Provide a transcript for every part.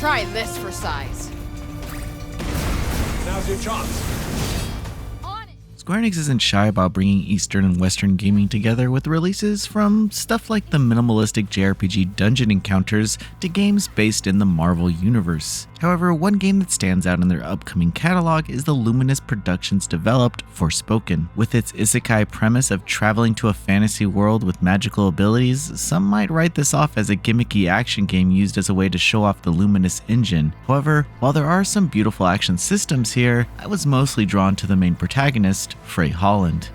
Try this for size. Now's your chance. Square Enix isn't shy about bringing Eastern and Western gaming together with releases from stuff like the minimalistic JRPG Dungeon Encounters to games based in the Marvel Universe. However, one game that stands out in their upcoming catalog is the Luminous Productions developed Forspoken. With its isekai premise of traveling to a fantasy world with magical abilities, some might write this off as a gimmicky action game used as a way to show off the Luminous engine. However, while there are some beautiful action systems here, I was mostly drawn to the main protagonist, Frey Holland.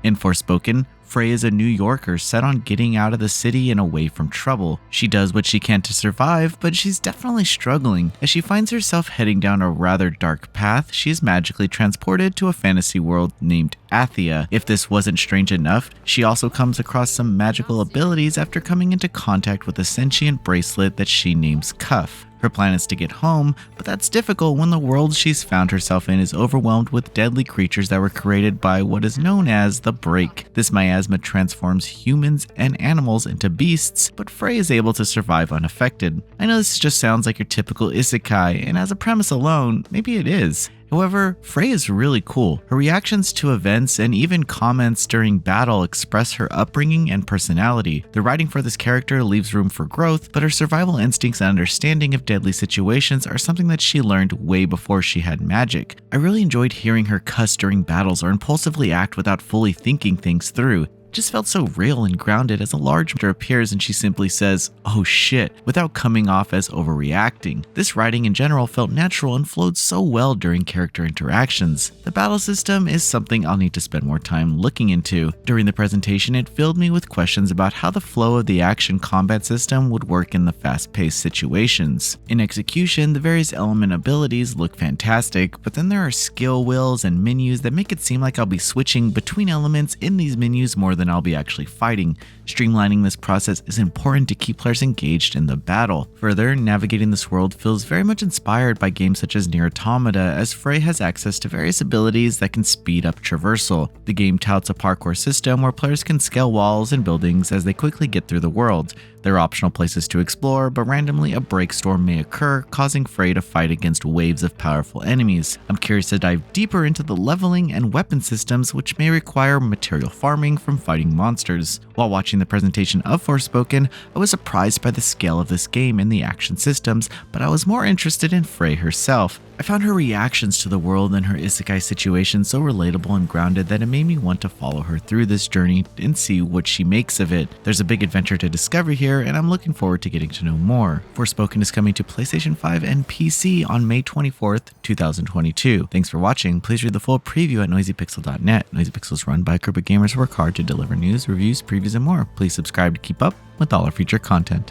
In Forspoken, Frey is a New Yorker set on getting out of the city and away from trouble. She does what she can to survive, but she's definitely struggling. As she finds herself heading down a rather dark path, she is magically transported to a fantasy world named Athia. If this wasn't strange enough, she also comes across some magical abilities after coming into contact with a sentient bracelet that she names Cuff. Her plan is to get home, but that's difficult when the world she's found herself in is overwhelmed with deadly creatures that were created by what is known as the Break. This miasma transforms humans and animals into beasts, but Frey is able to survive unaffected. I know this just sounds like your typical isekai, and as a premise alone, maybe it is. However, Frey is really cool. Her reactions to events and even comments during battle express her upbringing and personality. The writing for this character leaves room for growth, but her survival instincts and understanding of deadly situations are something that she learned way before she had magic. I really enjoyed hearing her cuss during battles or impulsively act without fully thinking things through. It just felt so real and grounded as a large monster appears and she simply says, "Oh shit," without coming off as overreacting. This writing in general felt natural and flowed so well during character interactions. The battle system is something I'll need to spend more time looking into. During the presentation, it filled me with questions about how the flow of the action combat system would work in the fast-paced situations. In execution, the various element abilities look fantastic, but then there are skill wheels and menus that make it seem like I'll be switching between elements in these menus more than I'll be actually fighting. Streamlining this process is important to keep players engaged in the battle. Further, navigating this world feels very much inspired by games such as Nier Automata, as Frey has access to various abilities that can speed up traversal. The game touts a parkour system where players can scale walls and buildings as they quickly get through the world. There are optional places to explore, but randomly a break storm may occur, causing Frey to fight against waves of powerful enemies. I'm curious to dive deeper into the leveling and weapon systems, which may require material farming from fighting monsters. While watching the presentation of Forspoken, I was surprised by the scale of this game and the action systems, but I was more interested in Frey herself. I found her reactions to the world and her isekai situation so relatable and grounded that it made me want to follow her through this journey and see what she makes of it. There's a big adventure to discover here, and I'm looking forward to getting to know more. Forspoken is coming to PlayStation 5 and PC on May 24th, 2022. Thanks for watching. Please read the full preview at noisypixel.net. NoisyPixel is run by a group of gamers who work hard to deliver news, reviews, previews, and more. Please subscribe to keep up with all our future content.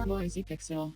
Noisy Pixel.